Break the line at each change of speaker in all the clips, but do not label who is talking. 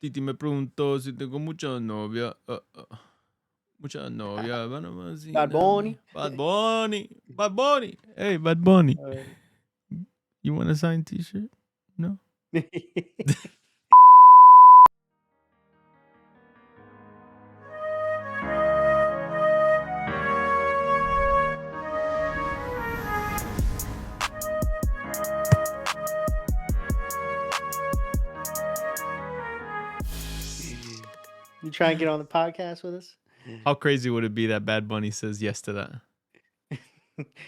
Titi me preguntó si tengo mucha novia. Mucha novia.
Bad Bunny.
Bad Bunny. Bad Bunny. Hey, Bad Bunny. You want a signed t-shirt? No?
You try and get on the podcast with us?
How crazy would it be that Bad Bunny says yes to that?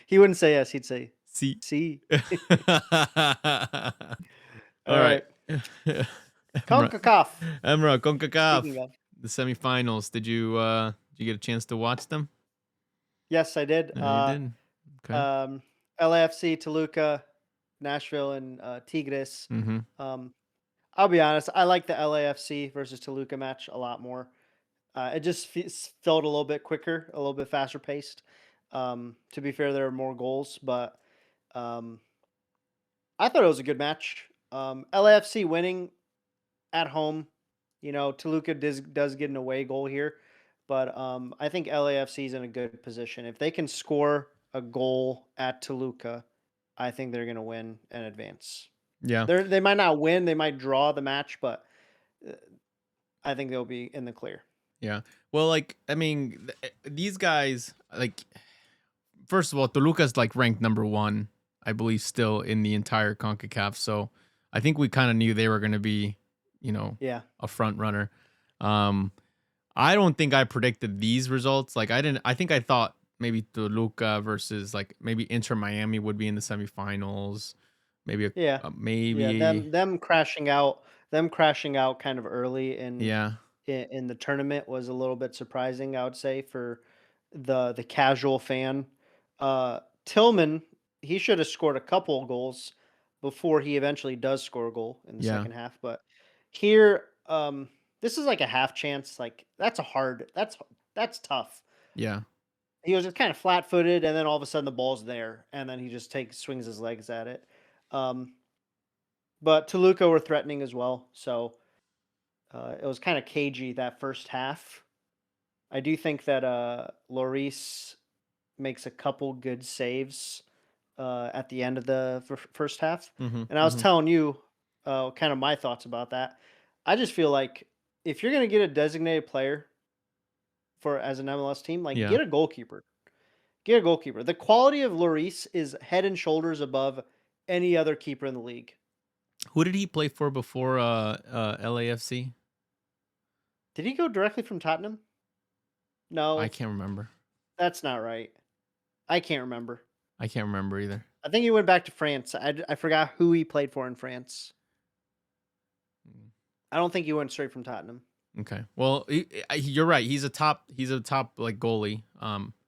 He wouldn't say yes. He'd say
See.
see.
All right.
CONCACAF.
Emra, CONCACAF.
Speaking of.
The semifinals. Did you get a chance to watch them?
Yes, I did.
Yeah, you did. Okay.
LAFC, Toluca, Nashville, and Tigres.
Mm-hmm.
I'll be honest. I like the LAFC versus Toluca match a lot more. It just felt a little bit quicker, a little bit faster paced. To be fair, there are more goals, but I thought it was a good match. LAFC winning at home. Toluca does get an away goal here, but I think LAFC is in a good position. If they can score a goal at Toluca, I think they're going to win and advance.
Yeah.
They might not win. They might draw the match, but I think they'll be in the clear.
Yeah. Well, these guys, first of all, Toluca's ranked number 1, I believe, still in the entire CONCACAF. So I think we kind of knew they were going to be, a front runner. I don't think I predicted these results. I think I thought maybe Toluca versus maybe Inter Miami would be in the semifinals. Maybe
them crashing out kind of early in the tournament was a little bit surprising, I would say, for the casual fan. Tillman, he should have scored a couple goals before he eventually does score a goal in the second half. But here, this is like a half chance. That's tough.
Yeah.
He was just kind of flat-footed, and then all of a sudden the ball's there, and then he just swings his legs at it. But Toluca were threatening as well, so it was kind of cagey that first half. I do think that Lloris makes a couple good saves at the end of the first half.
Mm-hmm.
And I was telling you kind of my thoughts about that. I just feel like if you're going to get a designated player as an MLS team, get a goalkeeper. Get a goalkeeper. The quality of Lloris is head and shoulders above any other keeper in the league.
Who did he play for before LAFC?
Did he go directly from Tottenham? No.
I can't remember.
That's not right. I can't remember.
I can't remember either.
I think he went back to France. I forgot who he played for in France. I don't think he went straight from Tottenham.
Okay. Well, you're right. He's a top goalie.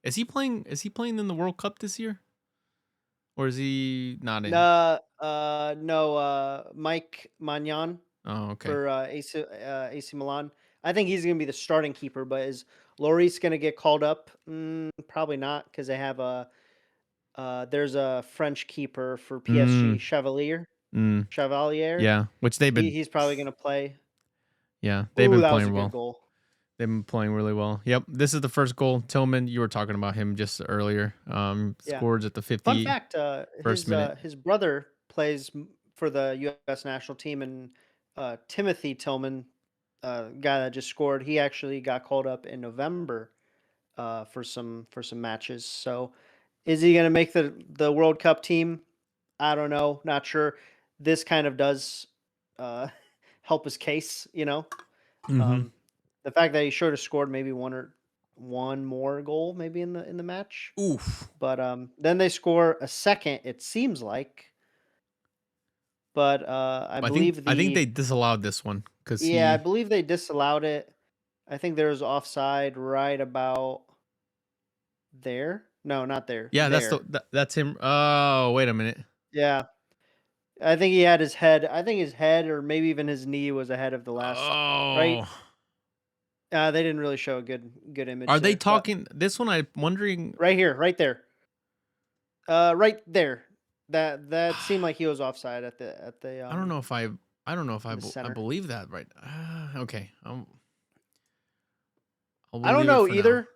Is he playing in the World Cup this year? Or is he not in?
No, Mike Magnan.
Oh, okay.
For AC Milan. I think he's going to be the starting keeper, but is Lloris going to get called up? Probably not, because they have there's a French keeper for PSG, Chevalier. Chevalier.
Yeah, which
he's probably going to play.
Yeah, they've been playing well.
Good goal.
They've been playing really well. Yep, this is the first goal. Tillman, you were talking about him just earlier. Scores at the 50th.
Fun fact:
minute.
His brother plays for the U.S. national team, and Timothy Tillman, guy that just scored, he actually got called up in November for some matches. So, is he going to make the World Cup team? I don't know. Not sure. This kind of does help his case,
Mm-hmm.
The fact that he should have scored maybe one more goal maybe in the match.
Oof.
But then they score a second, it seems like. But I think
they disallowed this one
I believe they disallowed it. I think there was offside right about there. No, not there.
Yeah,
there.
that's him. Oh, wait a minute.
Yeah. I think he had his head. I think his head or maybe even his knee was ahead of the last.
Oh.
Right. They didn't really show a good image.
Are they talking this one? I'm wondering.
Right here, right there. Right there. That seemed like he was offside at the.
I don't know if I I don't know if
in the
I
center.
believe that, right? Okay, I'll
I don't
believe it
know
for now.
either.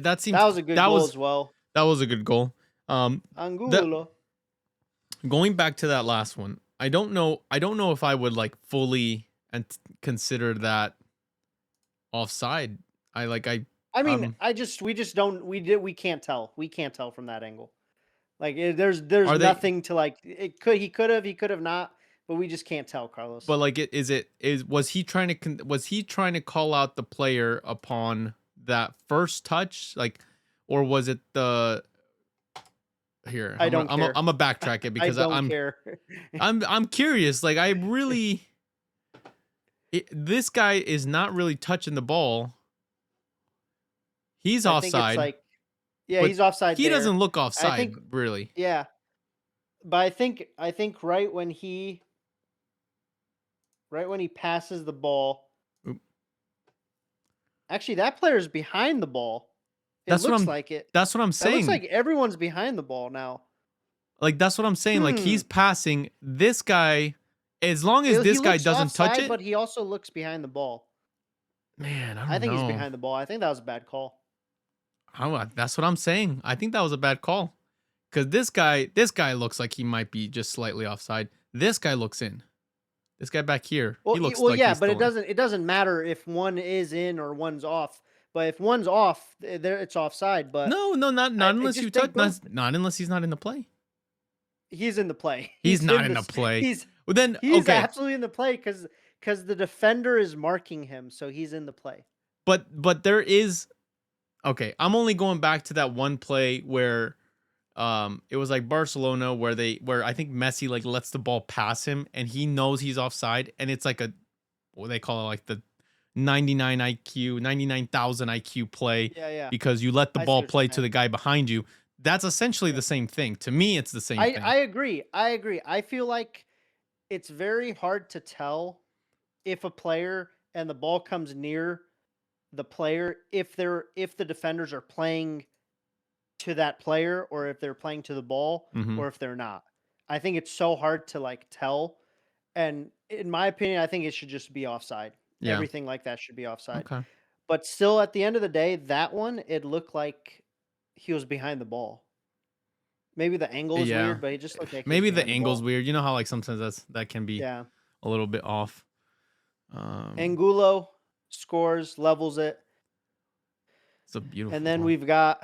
That seems
That was a good goal as well.
that was a good goal. That
Angulo.
going back to that last one, I don't know. I don't know if I would like fully and consider that offside. I like
I mean,
um
we just don't we can't tell. We can't tell from that angle. Like there's
are they?
nothing to like. He could have not, but we just can't tell,
But
Carlos.
like was he trying to was he trying to call out the player upon that first touch, like, or was it the here?
I don't care.
I'm gonna backtrack it
I
because
don't care.
I'm curious. Like I really this guy is not really touching the ball. He's
I think it's
offside,
like, yeah,
but
he's offside
he doesn't
there.
look
I
offside
think,
really.
yeah, but I think right when he passes the ball,
Oop.
actually that player's behind the ball. It
That's what
looks
I'm.
like it.
That's what I'm
It looks
saying.
like everyone's behind the ball now.
Like that's what I'm saying. Like
Hmm.
he's passing this guy. As long as
He
this guy
looks
doesn't touch
offside,
it,
but he also looks behind the ball.
man, I
I
don't
think he's
know.
behind the ball. I think that was a bad call.
That's what I'm saying. I think that was a bad call because this guy looks like he might be just slightly offside. This guy looks in. This guy back here, he looks like
Yeah,
he's
but
still in.
it doesn't matter if one is in or one's off. But if one's off, there it's offside. But
No, no, not
I
unless you
just they
touch.
both
Not unless he's not in the play.
he's in the play.
He's
He's
not
in
in the
this.
play. Well, then
He's
okay,
absolutely in the play because the defender is marking him, so he's in the play.
but there is okay. I'm only going back to that one play where it was like Barcelona where I think Messi like lets the ball pass him and he knows he's offside and it's like a what they call it like the 99 IQ 99,000 IQ play
Yeah, yeah.
because you let the
I see
ball
what you're
play to
saying.
the guy behind you. That's essentially
Yep.
the same thing. To me, it's the same thing.
I agree. I agree. I feel like it's very hard to tell if a player and the ball comes near the player if the defenders are playing to that player or if they're playing to the ball
Hmm.
or if they're not. I think it's so hard to like tell. And in my opinion, I think it should just be offside.
Yeah.
Everything like that should be offside.
Okay.
But still at the end of the day, that one it looked like he was behind the ball. Maybe the angle is
Yeah.
weird, but he just looked like he was
Maybe the
behind the
angle's
ball.
weird. You know how like sometimes that can be
Yeah.
a little bit off. Um,
Angulo scores, levels it.
it's a
And
beautiful
then
goal.
we've got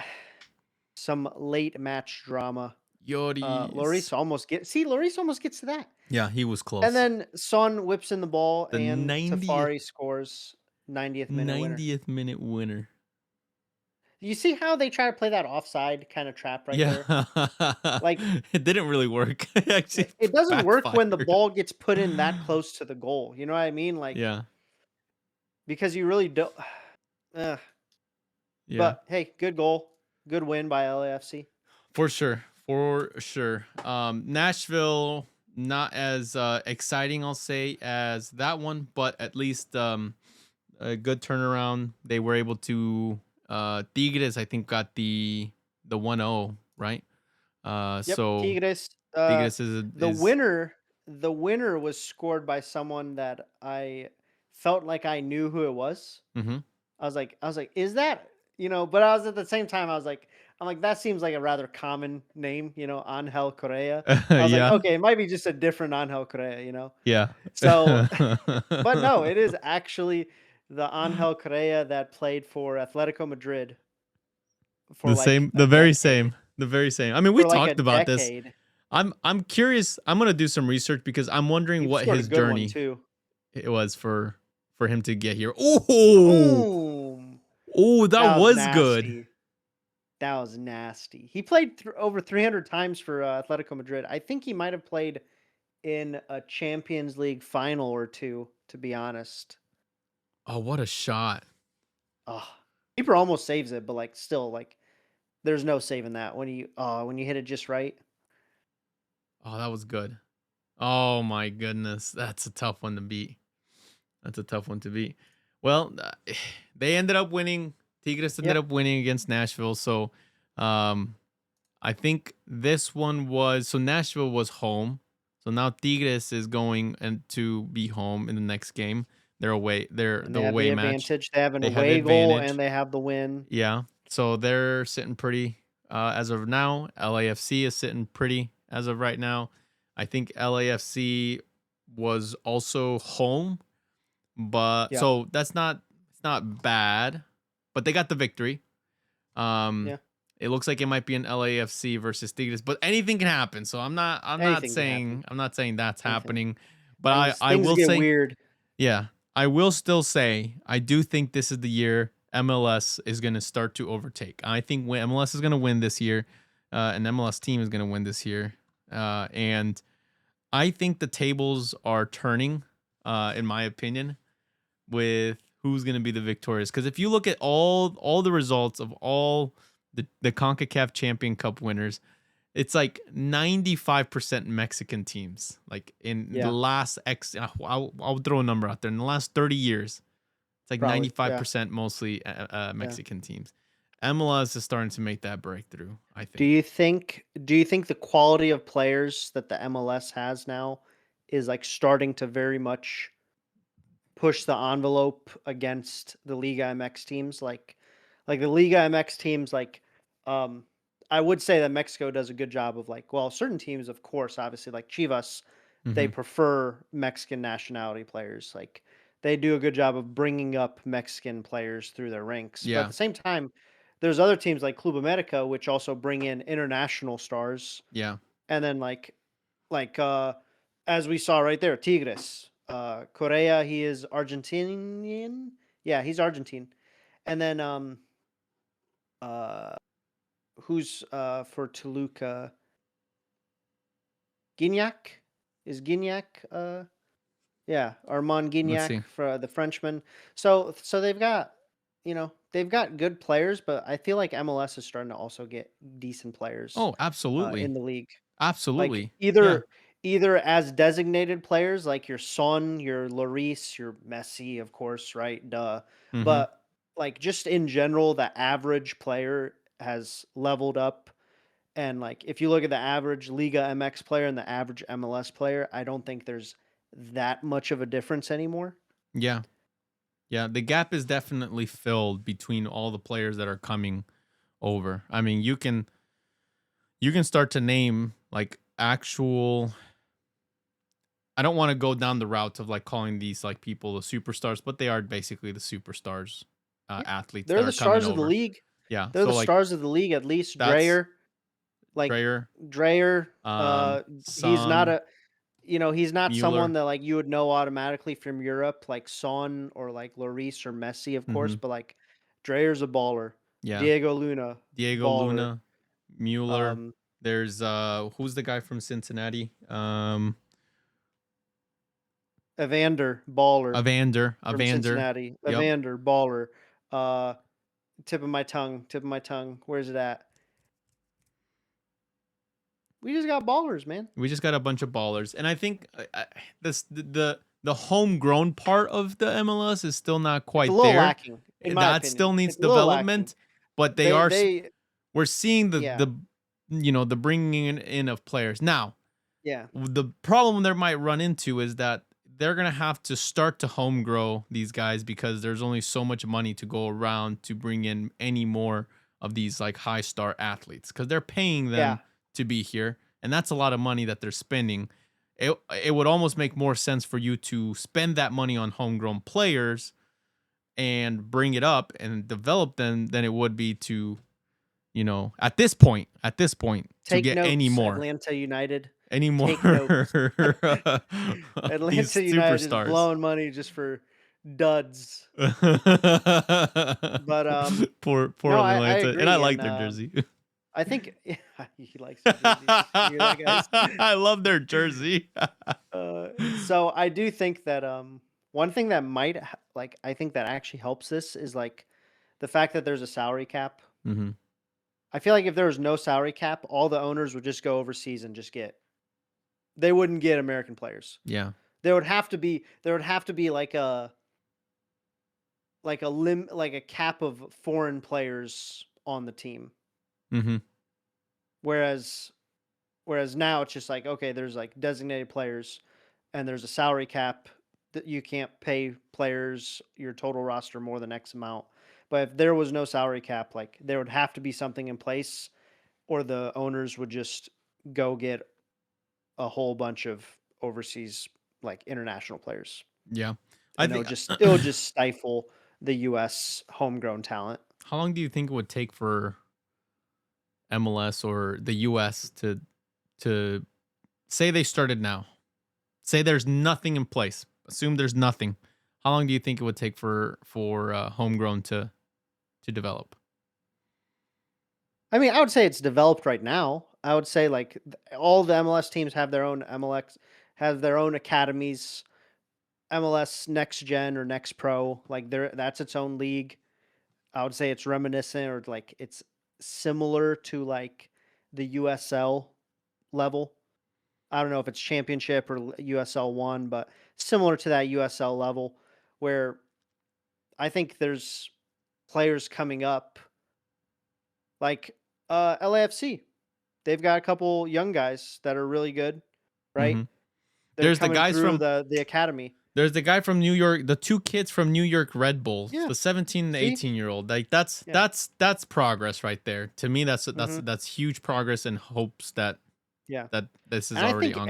some late match drama.
Yoris.
Lloris almost gets to that.
Yeah, he was
And
close.
then Son whips in the ball
The
and
90th
Tafari scores 90th minute winner.
90th minute winner.
You see how they try to play that offside kind of trap right
Yeah.
there? Like
It didn't really work. It actually
it doesn't work when the
backfired.
ball gets put in that close to the goal. You know what I mean? Like
Yeah.
because you really don't. Ugh.
Yeah.
But hey, good goal, good win by LAFC.
For sure. For sure. Nashville not as exciting I'll say as that one, but at least a good turnaround. They were able to Tigres I think got the 1-0, right?
Yep,
So
Tigres.
Tigres
The
is
winner was scored by someone that I felt like I knew who it was.
mhm.
I was like, is that But I was at the same time, I'm like, that seems like a rather common name, Angel Correa. I was like,
Yeah.
okay, it might be just a different Angel Correa.
Yeah.
So, but no, it is actually the Angel Correa that played for Atletico Madrid for
The
like
same,
a
the very
decade.
same, the very same. I mean, we
For like a
talked about this.
decade.
I'm curious. I'm gonna do some research because I'm wondering
He
what
scored a
his
good one
journey
too.
it was for him to get here. Oh,
Boom.
oh, that
That was
was good.
nasty. That was nasty. He played over 300 times for Atletico Madrid. I think he might have played in a Champions League final or two, to be honest.
Oh, what a shot!
Oh, keeper almost saves it, but like still, like there's no saving that when you hit it just right.
Oh, that was good. Oh my goodness, that's a tough one to beat. That's a tough one to beat. Well, they ended up winning. Tigres ended
Yep.
up winning against Nashville. So, um, I think this one was so Nashville was home. So now Tigres is going and to be home in the next game. They're away. They're
And
the
they have
away
the
match.
advantage. They have an
They have
away goal and
advantage.
they have the win.
Yeah. So they're sitting pretty as of now. LAFC is sitting pretty as of right now. I think LAFC was also home, but
Yep.
so that's not it's not bad, but they got the victory. Um
Yeah.
it looks like it might be an LAFC versus Tigres, but anything can happen. So
Anything can happen.
I'm not saying that's
Anything.
happening, but I
Things
will
get
say
weird.
yeah, I will still say I do think this is the year MLS is going to start to overtake. I think MLS is going to win this year. An MLS team is going to win this year, and I think the tables are turning, in my opinion, with who's going to be the victorious. Because if you look at all the results of all the CONCACAF Champion Cup winners, it's like 95% Mexican teams. Like in the
Yeah.
last I'll throw a number out there. In the last 30 years, it's like
Probably. Yeah.
95% mostly
Yeah.
Mexican teams. MLS is starting to make that breakthrough, I
Do
think.
you think the quality of players that the MLS has now is like starting to very much push the envelope against the Liga MX teams? Like the Liga MX teams, um I would say that Mexico does a good job of like, well, certain teams, of course, obviously like Chivas, they
Hmm.
prefer Mexican nationality players. Like they do a good job of bringing up Mexican players through their ranks. But at
Yeah.
the same time, there's other teams like Club America which also bring in international stars.
Yeah.
And then like as we saw right there, Tigres. Correa, he is Argentinian. Yeah, he's Argentine. And then uh who's for Toluca? Gignac? Is Gignac yeah, Armand
Let's
Gignac
see.
for the Frenchman. So they've got, they've got good players, but I feel like MLS is starting to also get decent players
Oh, absolutely.
in the league. Like
Absolutely. Yeah.
either as designated players like your Son, your Lloris, your Messi, of course, right? Duh.
Hmm.
But like just in general, the average player has leveled up. And like if you look at the average Liga MX player and the average MLS player, I don't think there's that much of a difference anymore.
Yeah. Yeah. The gap is definitely filled between all the players that are coming over. I mean, you can start to name like actual I don't want to go down the route of like calling these like people the superstars, but they are basically the superstars
Yeah.
athletes
They're
that
the
are coming
stars of the
over.
league.
Yeah.
They're
So
the
like
stars of the league, at least
that's
Dreyer. Like
Dreyer,
Dreyer, he's not
Son,
a he's not someone
Mueller.
that like you would know automatically from Europe, like Son or like Lloris or Messi, of course,
Hmm.
but like Dreyer's a baller.
Yeah.
Diego Luna,
Diego
baller.
Luna, Mueller.
Um,
There's who's the guy from Cincinnati?
Baller from
Evander.
Cincinnati.
Yep.
Evander, baller. Uh, tip of my tongue. Where's it at? We just got ballers, man.
We just got a bunch of ballers, and I think this the homegrown part of the MLS is still not
It's a
quite
little
there.
lacking, in my
That still
opinion.
needs
It's a little lacking.
development, but they
They
are.
they
We're seeing
yeah,
the bringing in of players now.
yeah,
The problem they might run into is that they're gonna have to start to home grow these guys because there's only so much money to go around to bring in any more of these like high star athletes because they're paying
yeah,
them to be here, and that's a lot of money that they're spending. It would almost make more sense for you to spend that money on homegrown players and bring it up and develop them than it would be to at this point to
Take
get any
notes,
more
Atlanta United.
any more
Take notes.
these
Atlanta United is
superstars.
blowing money just for duds. But
Poor
no, I
Atlanta, and I
agree,
like
and
their jersey.
I think he likes their jerseys. You hear that, guys?
I love their jersey.
So I do think that one thing that like I think that actually helps this is like the fact that there's a salary cap.
Hmm.
I feel like if there was no salary cap, all the owners would just go overseas and just get they wouldn't get American players.
Yeah.
There would have to be like a cap of foreign players on the team.
Hmm.
Whereas Whereas now it's just like, okay, there's like designated players and there's a salary cap that you can't pay players your total roster more than X amount. But if there was no salary cap, like there would have to be something in place or the owners would just go get a whole bunch of overseas like international players.
Yeah. I
And
think
it'll just stifle the US homegrown talent.
how long do you think it would take for MLS or the US to say they started now? Say there's nothing in place. Assume there's nothing. How long do you think it would take for homegrown to develop?
I mean, I would say it's developed right now. I would say like all the MLS teams have their own MLS, have their own academies. MLS Next Gen or Next Pro, like that's its own league. I would say it's reminiscent or like it's similar to like the USL level. I don't know if it's championship or USL 1, but similar to that USL level where I think there's players coming up like LAFC. They've got a couple young guys that are really good, right?
Hmm.
They're
There's the
coming
guys
through
from
the academy.
there's the guy from New York, the two kids from New York Red Bulls,
Yeah.
the 17 and the
See?
18-year-old. Like that's
Yeah.
that's progress right there. To me,
Hmm.
that's huge progress and hopes
Yeah.
that this is
And
already ongoing.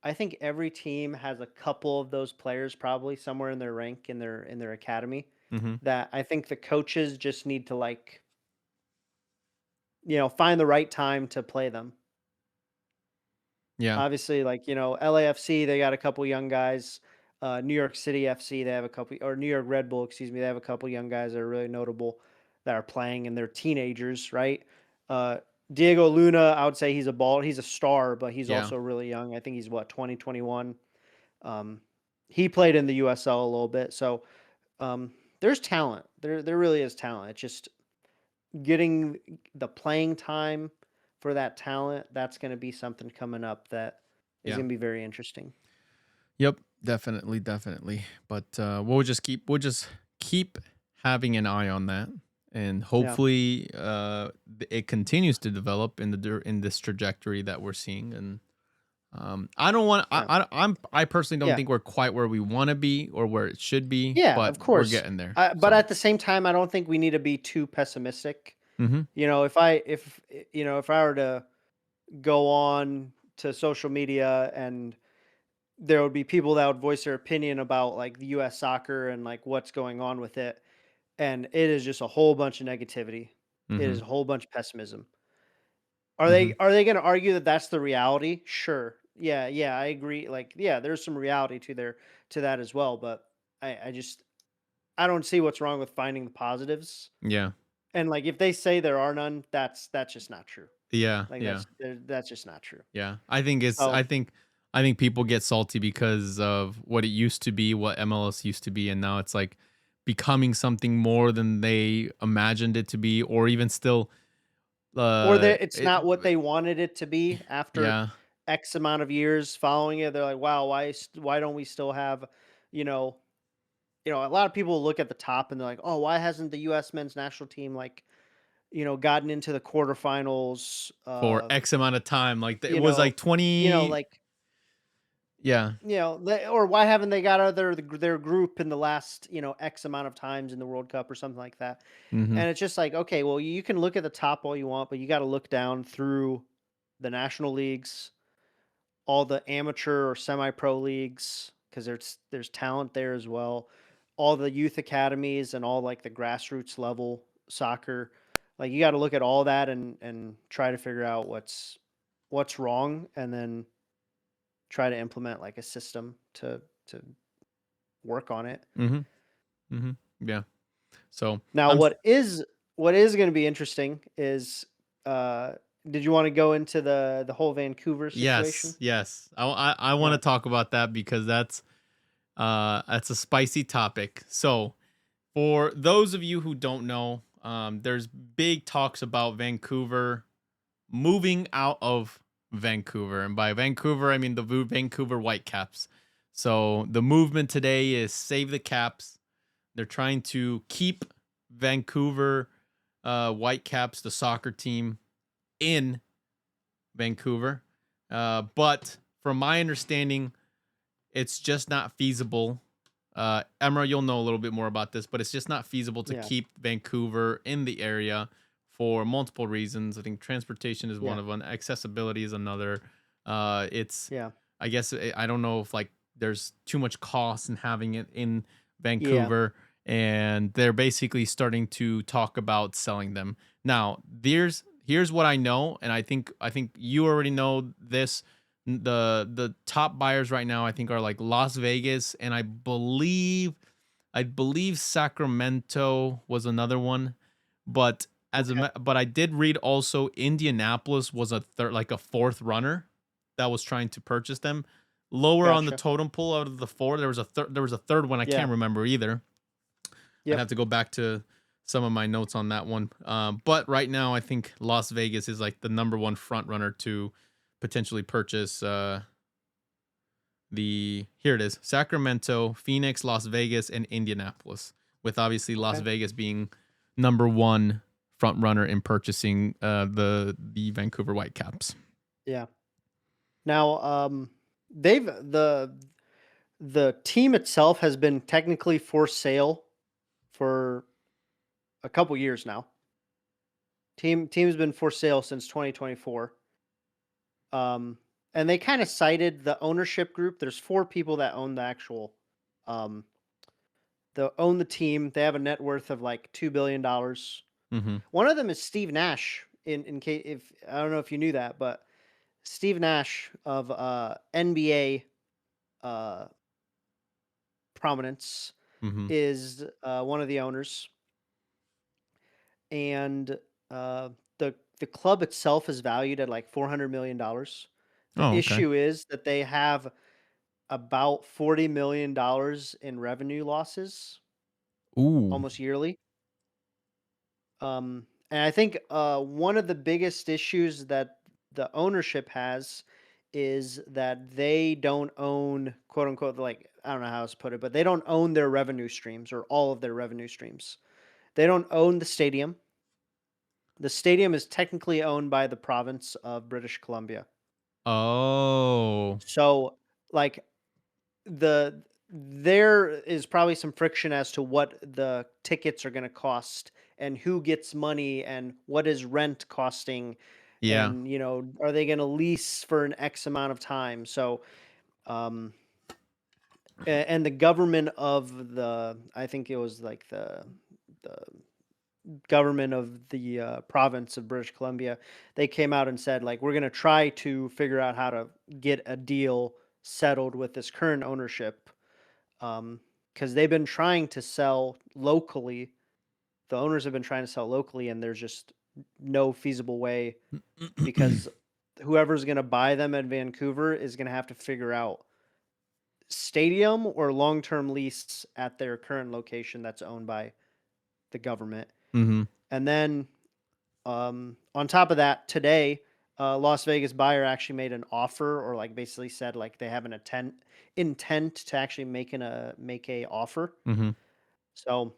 I think every team has a couple of those players probably somewhere in their rank in their academy
Hmm.
that I think the coaches just need to like, find the right time to play them.
Yeah.
Obviously, like, LAFC, they got a couple young guys. New York City FC, they have a couple, or New York Red Bull, excuse me, they have a couple young guys that are really notable that are playing and they're teenagers, right? Uh, Diego Luna, I would say he's a star, but he's
Yeah.
also really young. I think he's what, 2021. He played in the USL a little bit. So there's talent. There really is talent. It's just getting the playing time for that talent. That's going to be something coming up that is
Yeah.
going to be very interesting.
Yep, definitely, definitely. But we'll just keep having an eye on that, and
Yeah.
hopefully, it continues to develop in this trajectory that we're seeing. And I don't want
Yeah.
I personally don't
Yeah.
think we're quite where we want to be or where it should be,
Yeah,
but
of
we're
course.
getting there.
But
So,
at the same time, I don't think we need to be too pessimistic.
hmm,
If I were to go on to social media and there would be people that would voice their opinion about like the US soccer and like what's going on with it. And it is just a whole bunch of negativity. It
hmm,
is a whole bunch of pessimism.
hmm,
Are they going to argue that that's the reality? Sure. Yeah, yeah, I agree. Like, yeah, there's some reality to that as well. But I just I don't see what's wrong with finding the positives.
yeah,
And like, if they say there are none, that's just not true.
yeah,
Like
yeah.
that's just not true.
Yeah, I think it's.
So
I think people get salty because of what it used to be, what MLS used to be, and now it's like becoming something more than they imagined it to be, or even still.
or it's
It,
not what they wanted it to be after
yeah.
X amount of years following it. They're like, wow, why don't we still have, you know, a lot of people look at the top and they're like, oh, why hasn't the U.S. men's national team like, gotten into the quarterfinals?
For X amount of time, like it
You
was
know,
like 20.
like
Yeah.
or why haven't they got out of their group in the last X amount of times in the World Cup or something like that?
Mm-hmm.
And it's just like, okay, well, you can look at the top all you want, but you got to look down through the national leagues, all the amateur or semi-pro leagues, because there's talent there as well. All the youth academies and all like the grassroots level soccer. Like you got to look at all that and try to figure out what's wrong, and then try to implement like a system to work on it.
Mm-hmm. Mm-hmm. Yeah. So
Now,
I'm.
what is going to be interesting is, uh, did you want to go into the whole Vancouver situation?
Yes. Yes. I want
Yeah.
to talk about that because that's a spicy topic. So for those of you who don't know, there's big talks about Vancouver moving out of Vancouver. And by Vancouver, I mean the Vancouver Whitecaps. So the movement today is save the Caps. They're trying to keep Vancouver Whitecaps, the soccer team, in Vancouver. But from my understanding, it's just not feasible. Emra, you'll know a little bit more about this, but it's just not feasible to
Yeah.
keep Vancouver in the area for multiple reasons. I think transportation is one
Yeah.
of them. Accessibility is another. It's,
Yeah.
I guess, I don't know if like there's too much cost in having it in
Yeah.
Vancouver, and they're basically starting to talk about selling them. Now, here's what I know, and I think you already know this. The top buyers right now I think are like Las Vegas, and I believe Sacramento was another one, but
Okay.
but I did read also Indianapolis was a third, like a fourth runner that was trying to purchase them. Lower on the
Gotcha.
totem pole out of the four, there was a third one I
Yeah.
can't remember either. I'd have
Yep.
to go back to some of my notes on that one. But right now, I think Las Vegas is like the number one front runner to potentially purchase the. Here it is: Sacramento, Phoenix, Las Vegas, and Indianapolis. With obviously Las
Okay.
Vegas being number one front runner in purchasing the Vancouver Whitecaps.
Yeah. Now, they've the team itself has been technically for sale for a couple years now. Team's been for sale since 2024. Um, and they kind of cited the ownership group. There's four people that own the actual, um, they own the team. They have a net worth of like $2 billion.
Mm-hmm.
One of them is Steve Nash. In case if I don't know if you knew that, but Steve Nash of NBA uh, prominence
Mm-hmm.
is one of the owners, and uh, the club itself is valued at like $400 million. The
Oh, okay.
issue is that they have about $40 million in revenue losses
Ooh.
almost yearly. And I think one of the biggest issues that the ownership has is that they don't own, quote unquote, like, I don't know how else to put it, but they don't own their revenue streams or all of their revenue streams. They don't own the stadium. The stadium is technically owned by the province of British Columbia.
Oh.
So, like, there is probably some friction as to what the tickets are going to cost and who gets money and what is rent costing,
Yeah.
and are they going to lease for an x amount of time. So um and the government of the, I think it was like the government of the province of British Columbia, they came out and said, like, we're going to try to figure out how to get a deal settled with this current ownership, because they've been trying to sell locally. The owners have been trying to sell locally, and there's just no feasible way, because whoever's going to buy them at Vancouver is going to have to figure out stadium or long-term lease at their current location that's owned by the government.
Mm-hmm.
And then on top of that, today, Las Vegas buyer actually made an offer, or like basically said like they have an intent to actually make a offer.
Mm-hmm.
So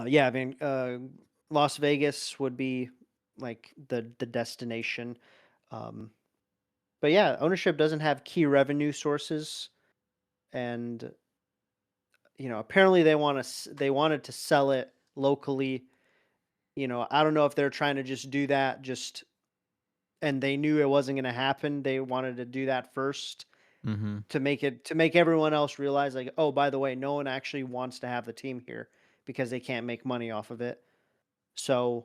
yeah, I mean, Las Vegas would be like the destination. Um, but yeah, ownership doesn't have key revenue sources, and apparently they wanted to sell it locally. I don't know if they're trying to just do that, just and they knew it wasn't going to happen. They wanted to do that first
Mm-hmm.
to make everyone else realize, like, oh, by the way, no one actually wants to have the team here because they can't make money off of it. So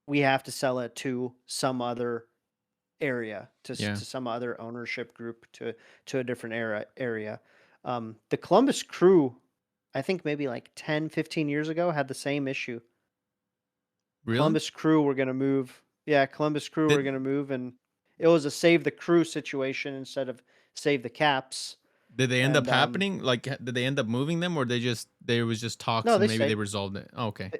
we have to sell it to some other area,
Yeah.
to some other ownership group, to a different area. The Columbus Crew, I think maybe like 10-15 years ago, had the same issue.
Really?
Columbus Crew were going to move. Yeah, Columbus Crew were
Did
going to move, and it was a save the crew situation instead of save the caps.
did they end up
And
happening? Like, did they end up moving them, or there was just talks
no,
and
they
maybe they
stayed.
resolved it? Oh, okay.
They-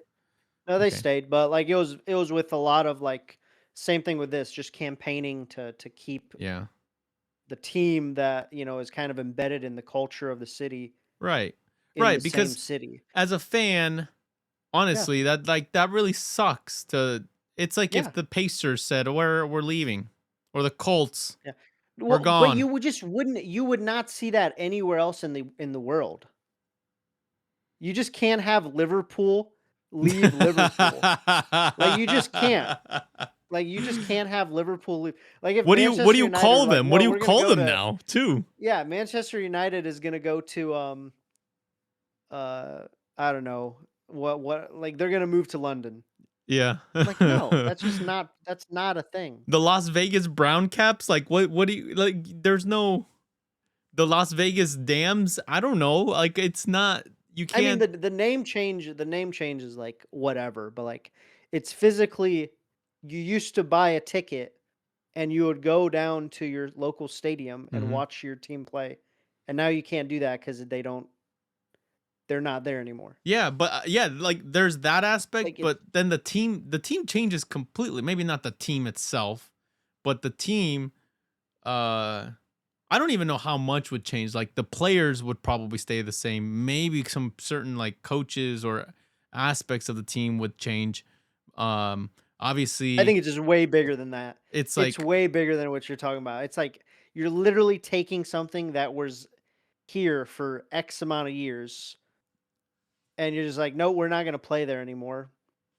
No, they
Okay.
stayed, but like it was with a lot of like, same thing with this, just campaigning to keep
Yeah.
the team that is kind of embedded in the culture of the city
Right.
in the
Right.
same
Because
city.
as a fan,
Yeah,
honestly, that really sucks to. It's like if
yeah,
the Pacers said, "We're leaving." or the Colts.
Yeah.
We're
Well, but
gone.
you would just wouldn't you would not see that anywhere else in the world. You just can't have Liverpool leave Liverpool. Like, you just can't. Like, you just can't have Liverpool leave. Like, if
What do
Manchester
you
United
call
are like,
them? What
"No,
do you
we're gonna
call
go
them
to."
now, too?
Yeah, Manchester United is gonna go to, uh, I don't know, what like, they're gonna move to London.
Yeah.
Like, no, that's not a thing.
The Las Vegas Brown Caps, like what do you like there's no the Las Vegas Dams, I don't know. Like it's not you
I mean,
can't
the name change is, like, whatever, but, like, it's physically you used to buy a ticket and you would go down to your local stadium and
Mhm.
watch your team play, and now you can't do that because they're not there anymore.
Yeah, but yeah, like there's that aspect,
Like, it's
but then the team changes completely. Maybe not the team itself, but the team I don't even know how much would change. Like the players would probably stay the same. Maybe some certain like coaches or aspects of the team would change.
I
Obviously
think it's just way bigger than that.
it's
It's
like
way bigger than what you're talking about. It's like you're literally taking something that was here for X amount of years, and you're just like, "No, we're not gonna play there anymore.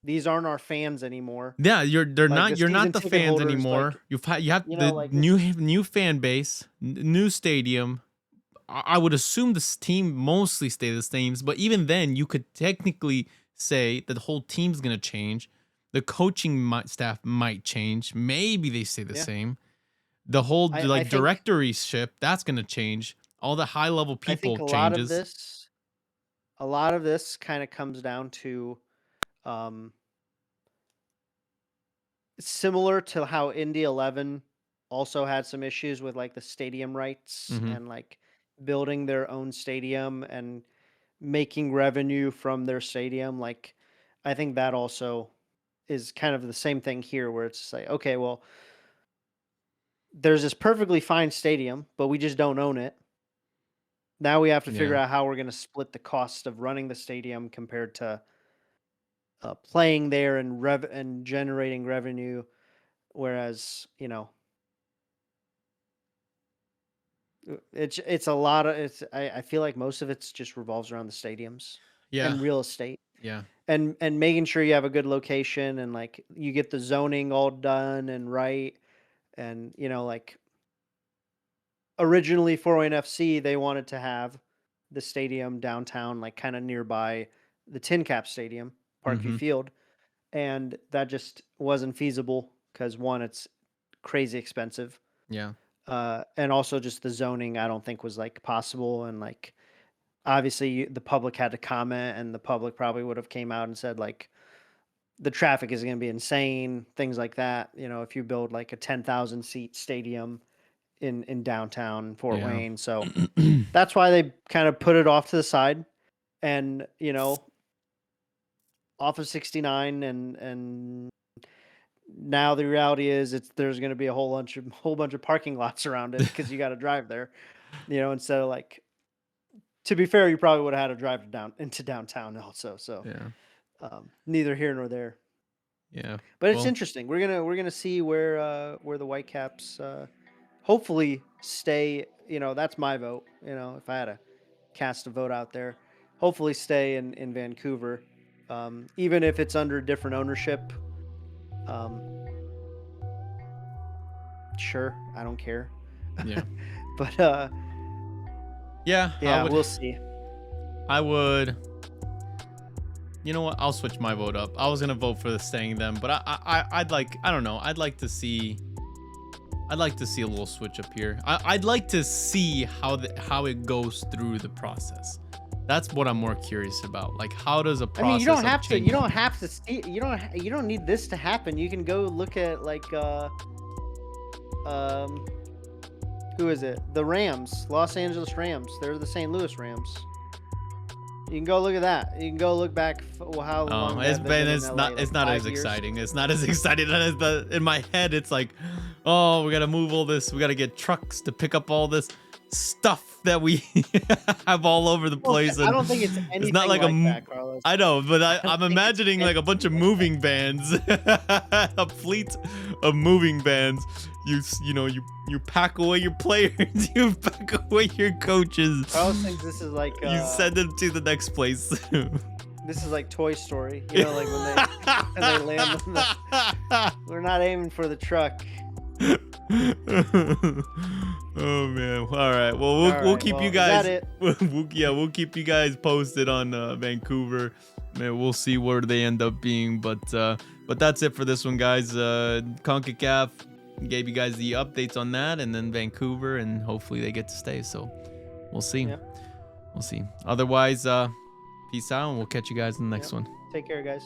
These aren't our fans anymore."
yeah,
Like, the
you're not
season
the
ticket
fans
holders, like,
anymore. You have the
like,
new
it's
new fan base, new stadium. I would assume this team mostly stay the same, but even then, you could technically say that the whole team's gonna change. The staff might change. Maybe they stay the
yeah.
same. The whole
I
like
think
directoryship that's gonna change. All the high level
I think
people changes.
a lot of this kinda comes down to, um, similar to how Indy 11 also had some issues with, like, the stadium rights
Hmm.
and, like, building their own stadium and making revenue from their stadium, like, I think that also is kind of the same thing here where it's just like, "Okay, well, there's this perfectly fine stadium, but we just don't own it. Now we have to figure
Yeah,
out how we're gonna split the cost of running the stadium compared to, playing there and generating revenue," whereas, it's a lot of I feel like most of it's just revolves around the stadiums
yeah,
and real estate
yeah,
and making sure you have a good location and, like, you get the zoning all done and right, and, like, originally for NFC, they wanted to have the stadium downtown, like, kinda nearby the Tin Cap Stadium, Parkview
hmm,
Field, and that just wasn't feasible because 1, it's crazy expensive,
yeah,
and also just the zoning I don't think was, like, possible, and, like, obviously, the public had to comment, and the public probably would have came out and said, like, "The traffic is gonna be insane," things like that, if you build, like, a 10,000 seat stadium in downtown Fort
yeah,
Wayne, so that's why they kind of put it off to the side and, off of 69 and now the reality is there's gonna be a whole bunch of parking lots around it because you gotta drive there, instead of, like, to be fair, you probably would have had to drive into downtown also, so,
yeah,
neither here nor there.
yeah.
But it's
Well,
interesting. We're gonna see where the Whitecaps, hopefully stay, that's my vote, if I had to cast a vote out there, hopefully stay in Vancouver, even if it's under different ownership, um, sure, I don't care.
yeah,
But,
yeah.
yeah, we'll see.
I would. You know what? I'll switch my vote up. I was gonna vote for the staying them, but I'd like. I don't know. I'd like to see. I'd like to see a little switch up here. I'd like to see how it goes through the process. That's what I'm more curious about. Like, how does a
I mean,
process of
you
change?
don't have to see, you don't need this to happen. You can go look at, like, um, who is it? The Rams, Los Angeles Rams. They're the St. Louis Rams. You can go look at that. You can go look back how long
It's
they've
been
been in
it's
LA,
not
like
it's not as
5 years.
exciting. It's not as exciting as the in my head. It's like, oh, we gotta move all this. We gotta get trucks to pick up all this stuff that we have all over the
Well,
place,
I
and
don't think it's
it's not
anything
like
like that, Carlos.
I know, but
I don't
I'm
think it's
imagining like a bunch of
anything like that.
moving vans, a fleet of moving vans, you pack away your players, you pack away your coaches,
Carlos thinks this is like
you send them to the next place.
this is like Toy Story, you know, like when they land on the. We're not aiming for the truck.
Oh man! All right. Well, we'll keep you
Is that
guys.
it?
We'll keep you guys posted on Vancouver. Man, we'll see where they end up being, but that's it for this one, guys. CONCACAF gave you guys the updates on that, and then Vancouver, and hopefully they get to stay. So we'll see.
Yeah.
We'll see. Otherwise, peace out, and we'll catch you guys in the next one.
Take care, guys.